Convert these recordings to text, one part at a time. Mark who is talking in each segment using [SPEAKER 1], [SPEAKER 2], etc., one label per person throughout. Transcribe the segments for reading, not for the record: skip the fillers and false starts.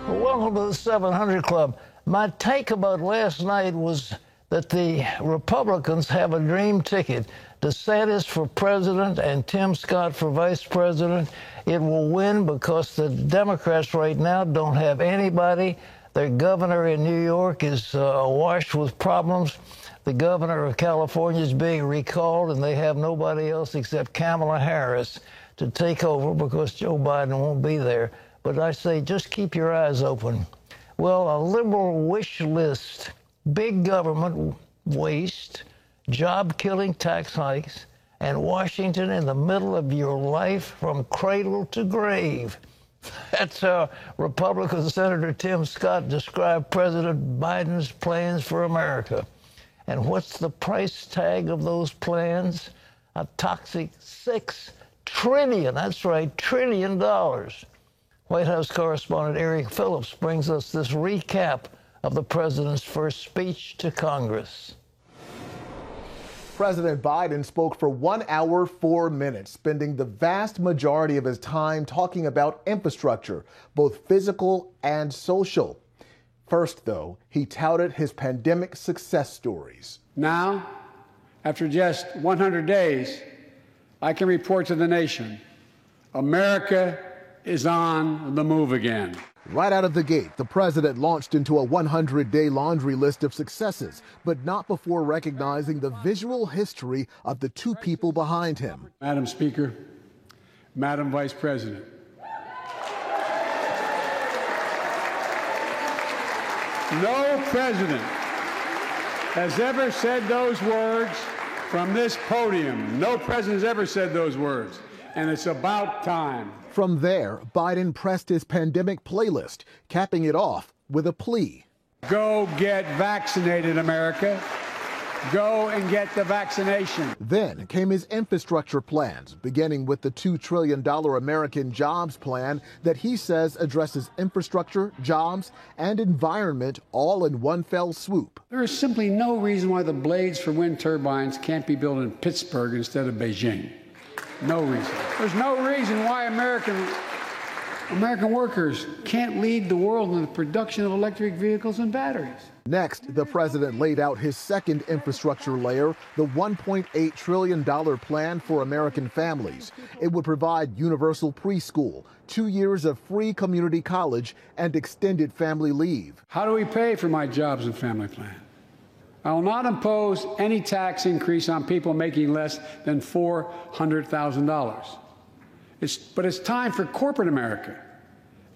[SPEAKER 1] Well, welcome to the 700 Club. My take about last night was that the Republicans have a dream ticket. DeSantis for president and Tim Scott for vice president. It will win because the Democrats right now don't have anybody. Their governor in New York is awash with problems. The governor of California is being recalled, and they have nobody else except Kamala Harris to take over because Joe Biden won't be there. But I say just keep your eyes open. Well, a liberal wish list, big government waste, job-killing tax hikes, and Washington in the middle of your life from cradle to grave. That's how Republican Senator Tim Scott described President Biden's plans for America. And what's the price tag of those plans? A toxic $6 trillion, that's right, $1 trillion. White House correspondent Eric Phillips brings us this recap of the president's first speech to Congress.
[SPEAKER 2] President Biden spoke for 1 hour, 4 minutes, spending the vast majority of his time talking about infrastructure, both physical and social. First, though, he touted his pandemic success stories.
[SPEAKER 3] Now, after just 100 days, I can report to the nation, America is on the move again.
[SPEAKER 2] Right out of the gate, the president launched into a 100-day laundry list of successes, but not before recognizing the visual history of the two people behind him.
[SPEAKER 3] Madam Speaker, Madam Vice President, no president has ever said those words from this podium. No president has ever said those words, and it's about time.
[SPEAKER 2] From there, Biden pressed his pandemic playlist, capping it off with a plea.
[SPEAKER 3] Go get vaccinated, America. Go and get the vaccination.
[SPEAKER 2] Then came his infrastructure plans, beginning with the $2 trillion American Jobs Plan that he says addresses infrastructure, jobs, and environment all in one fell swoop.
[SPEAKER 3] There is simply no reason why the blades for wind turbines can't be built in Pittsburgh instead of Beijing. No reason. There's no reason why American workers can't lead the world in the production of electric vehicles and batteries.
[SPEAKER 2] Next, the president laid out his second infrastructure layer, the $1.8 trillion plan for American families. It would provide universal preschool, 2 years of free community college, and extended family leave.
[SPEAKER 3] How do we pay for my jobs and family plan? I will not impose any tax increase on people making less than $400,000. But it's time for corporate America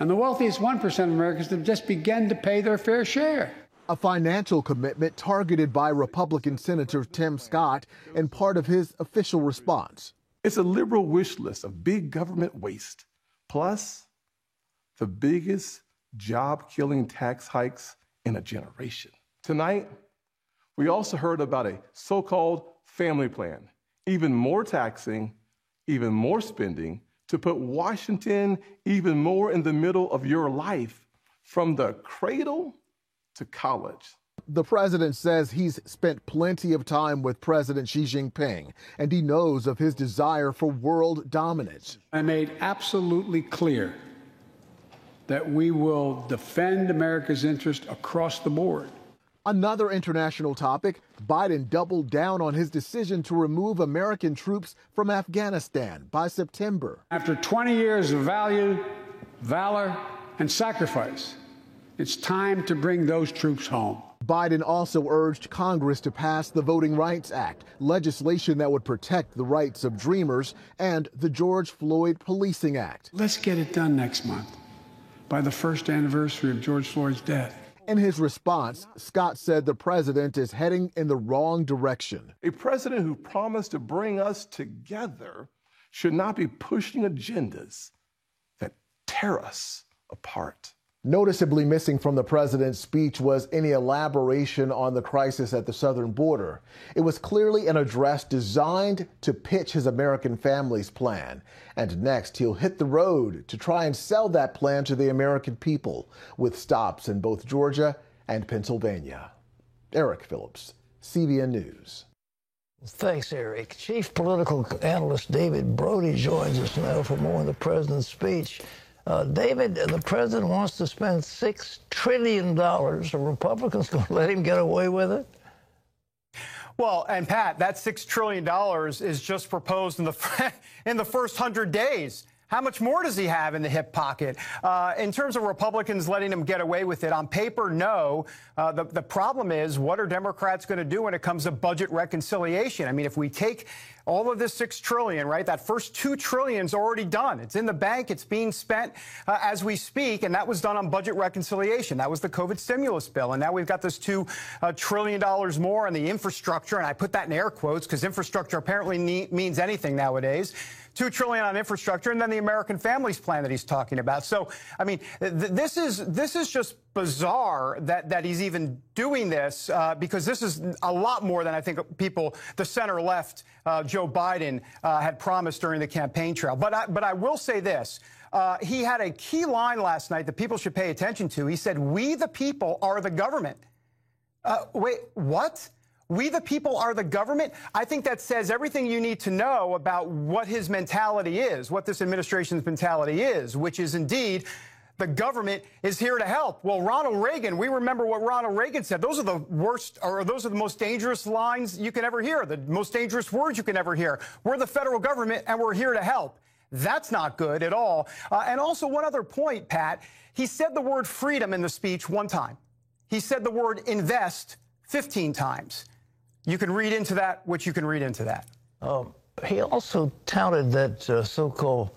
[SPEAKER 3] and the wealthiest 1% of Americans to just begin to pay their fair share.
[SPEAKER 2] A financial commitment targeted by Republican Senator Tim Scott and part of his official response.
[SPEAKER 4] It's a liberal wish list of big government waste, plus the biggest job-killing tax hikes in a generation. Tonight, we also heard about a so-called family plan, even more taxing, even more spending, to put Washington even more in the middle of your life, from the cradle to college.
[SPEAKER 2] The president says he's spent plenty of time with President Xi Jinping, and he knows of his desire for world dominance.
[SPEAKER 3] I made absolutely clear that we will defend America's interest across the board.
[SPEAKER 2] Another international topic, Biden doubled down on his decision to remove American troops from Afghanistan by September.
[SPEAKER 3] After 20 years of valor, and sacrifice, it's time to bring those troops home.
[SPEAKER 2] Biden also urged Congress to pass the Voting Rights Act, legislation that would protect the rights of Dreamers, and the George Floyd Policing Act.
[SPEAKER 3] Let's get it done next month, by the first anniversary of George Floyd's death.
[SPEAKER 2] In his response, Scott said the president is heading in the wrong direction.
[SPEAKER 4] A president who promised to bring us together should not be pushing agendas that tear us apart.
[SPEAKER 2] Noticeably missing from the president's speech was any elaboration on the crisis at the southern border. It was clearly an address designed to pitch his American Families Plan. And next, he'll hit the road to try and sell that plan to the American people, with stops in both Georgia and Pennsylvania. Eric Phillips, CBN News.
[SPEAKER 1] Thanks, Eric. Chief political analyst David Brody joins us now for more on the president's speech. David, the president wants to spend $6 trillion. Are Republicans going to let him get away with it?
[SPEAKER 5] Well, and Pat, that $6 trillion is just proposed in the first 100 days. How much more does he have in the hip pocket? In terms of Republicans letting him get away with it, on paper, no. The problem is, what are Democrats going to do when it comes to budget reconciliation? I mean, if we take all of this $6 trillion, right, that first $2 trillion is already done. It's in the bank. It's being spent as we speak, and that was done on budget reconciliation. That was the COVID stimulus bill, and now we've got this $2 trillion more on the infrastructure, and I put that in air quotes because infrastructure apparently means anything nowadays. $2 trillion on infrastructure, and then the American Families Plan that he's talking about. So, I mean, this is just bizarre that he's even doing this because this is a lot more than I think people, the center left, Joe Biden, had promised during the campaign trail. But I will say this. He had a key line last night that people should pay attention to. He said, "We the people are the government." Wait, what? We the people are the government? I think that says everything you need to know about what his mentality is, what this administration's mentality is, which is indeed the government is here to help. Well, Ronald Reagan, we remember what Ronald Reagan said. Those are the worst, or those are the most dangerous lines you can ever hear, the most dangerous words you can ever hear. We're the federal government and we're here to help. That's not good at all. And also one other point, Pat, he said the word freedom in the speech one time. He said the word invest 15 times. You can read into that what you can read into that.
[SPEAKER 1] He also touted that so-called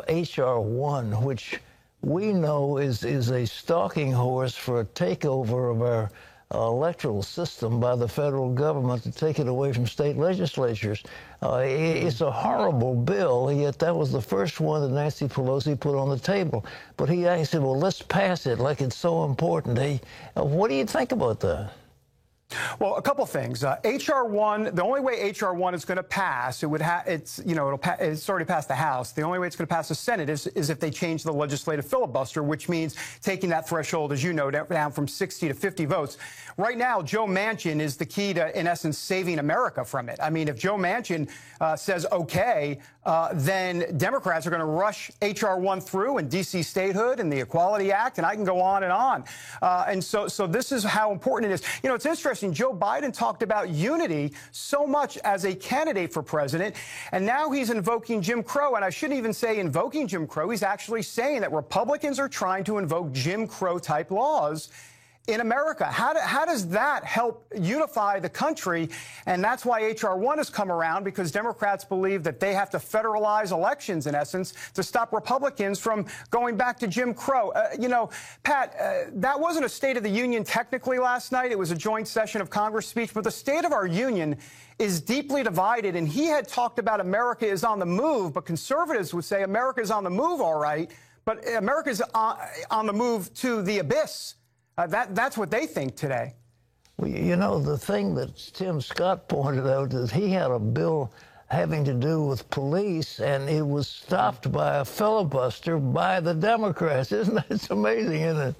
[SPEAKER 1] H.R. 1, which we know is a stalking horse for a takeover of our electoral system by the federal government to take it away from state legislatures. It's a horrible bill, yet that was the first one that Nancy Pelosi put on the table. But he said, well, let's pass it like it's so important. What do you think about that?
[SPEAKER 5] Well, a couple things. H.R. 1, the only way H.R. 1 is going to pass, it's already passed the House. The only way it's going to pass the Senate is if they change the legislative filibuster, which means taking that threshold, as you know, down from 60 to 50 votes. Right now, Joe Manchin is the key to, in essence, saving America from it. I mean, if Joe Manchin says okay, then Democrats are going to rush H.R. 1 through and D.C. statehood and the Equality Act, and I can go on and on. And so this is how important it is. You know, it's interesting. Joe Biden talked about unity so much as a candidate for president, and now he's invoking Jim Crow. And I shouldn't even say invoking Jim Crow. He's actually saying that Republicans are trying to invoke Jim Crow-type laws in America. How does that help unify the country? And that's why H.R. 1 has come around, because Democrats believe that they have to federalize elections, in essence, to stop Republicans from going back to Jim Crow. You know, Pat, that wasn't a State of the Union technically last night. It was a joint session of Congress speech. But the state of our union is deeply divided. And he had talked about America is on the move, but conservatives would say America is on the move, all right, but America is on the move to the abyss. That's what they think today.
[SPEAKER 1] Well, you know, the thing that Tim Scott pointed out is he had a bill having to do with police, and it was stopped by a filibuster by the Democrats. Isn't that? It's amazing, isn't it?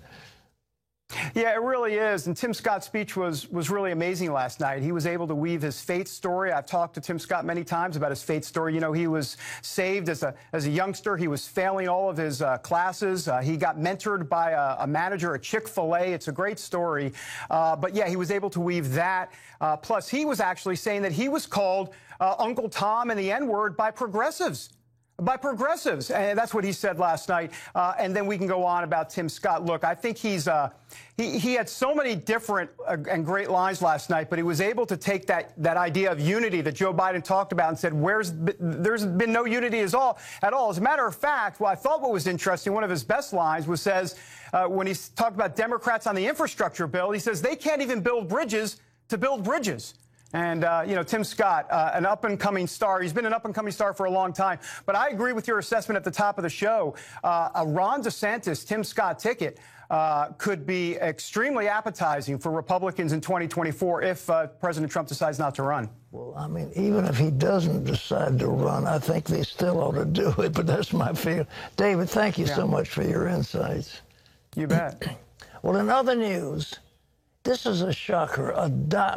[SPEAKER 5] Yeah, it really is. And Tim Scott's speech was really amazing last night. He was able to weave his faith story. I've talked to Tim Scott many times about his faith story. You know, he was saved as a youngster. He was failing all of his classes. He got mentored by a manager at Chick-fil-A. It's a great story. But yeah, he was able to weave that. Plus, he was actually saying that he was called Uncle Tom and the N-word by progressives. By progressives. And that's what he said last night. And then we can go on about Tim Scott. Look, I think he had so many different and great lines last night, but he was able to take that idea of unity that Joe Biden talked about and said, there's been no unity at all. As a matter of fact, I thought what was interesting, one of his best lines says, when he talked about Democrats on the infrastructure bill, he says they can't even build bridges to build bridges. And, you know, Tim Scott, an up-and-coming star. He's been an up-and-coming star for a long time. But I agree with your assessment at the top of the show. A Ron DeSantis, Tim Scott ticket could be extremely appetizing for Republicans in 2024 if President Trump decides not to run.
[SPEAKER 1] Well, I mean, even if he doesn't decide to run, I think they still ought to do it. But that's my feeling. David, thank you so much for your insights.
[SPEAKER 5] You bet.
[SPEAKER 1] Well, in other news, this is a shocker. A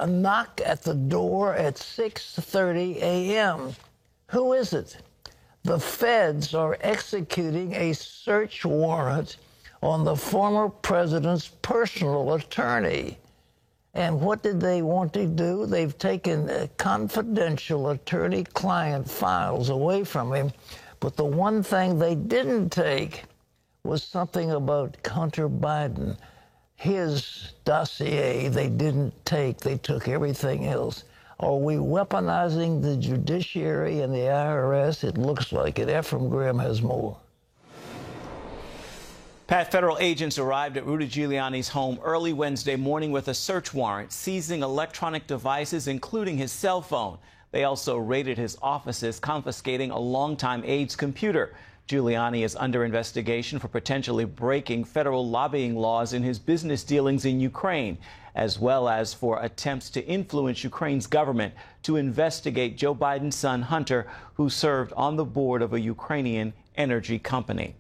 [SPEAKER 1] knock at the door at 6:30 a.m. Who is it? the feds are executing a search warrant on the former president's personal attorney. And what did they want to do? They've taken confidential attorney-client files away from him. But the one thing they didn't take was something about Hunter Biden. His dossier they didn't take. They took everything else. Are we weaponizing the judiciary and the IRS? It looks like it. Ephraim Graham has more.
[SPEAKER 6] Pat, federal agents arrived at Rudy Giuliani's home early Wednesday morning with a search warrant, seizing electronic devices, including his cell phone. They also raided his offices, confiscating a longtime aide's computer. Giuliani is under investigation for potentially breaking federal lobbying laws in his business dealings in Ukraine, as well as for attempts to influence Ukraine's government to investigate Joe Biden's son, Hunter, who served on the board of a Ukrainian energy company.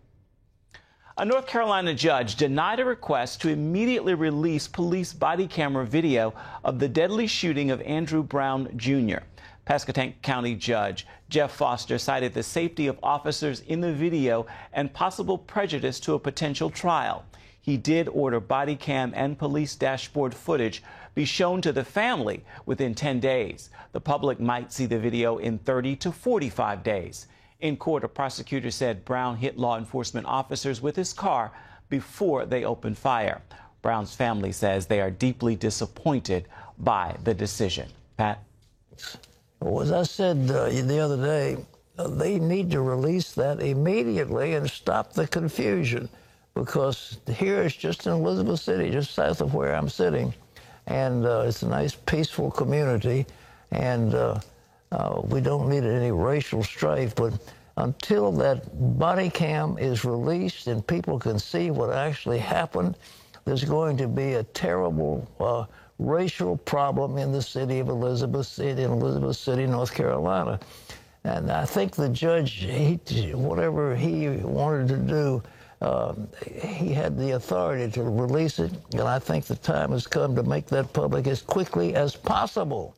[SPEAKER 6] A North Carolina judge denied a request to immediately release police body camera video of the deadly shooting of Andrew Brown, Jr. Pasquotank County Judge Jeff Foster cited the safety of officers in the video and possible prejudice to a potential trial. He did order body cam and police dashboard footage be shown to the family within 10 days. The public might see the video in 30 to 45 days. In court, a prosecutor said Brown hit law enforcement officers with his car before they opened fire. Brown's family says they are deeply disappointed by the decision. Pat?
[SPEAKER 1] Well, as I said the other day, they need to release that immediately and stop the confusion, because here it's just in Elizabeth City, just south of where I'm sitting, and it's a nice, peaceful community, and we don't need any racial strife. But until that body cam is released and people can see what actually happened, there's going to be a terrible racial problem in the city of Elizabeth City, North Carolina. And I think the judge, whatever he wanted to do, he had the authority to release it, and I think the time has come to make that public as quickly as possible.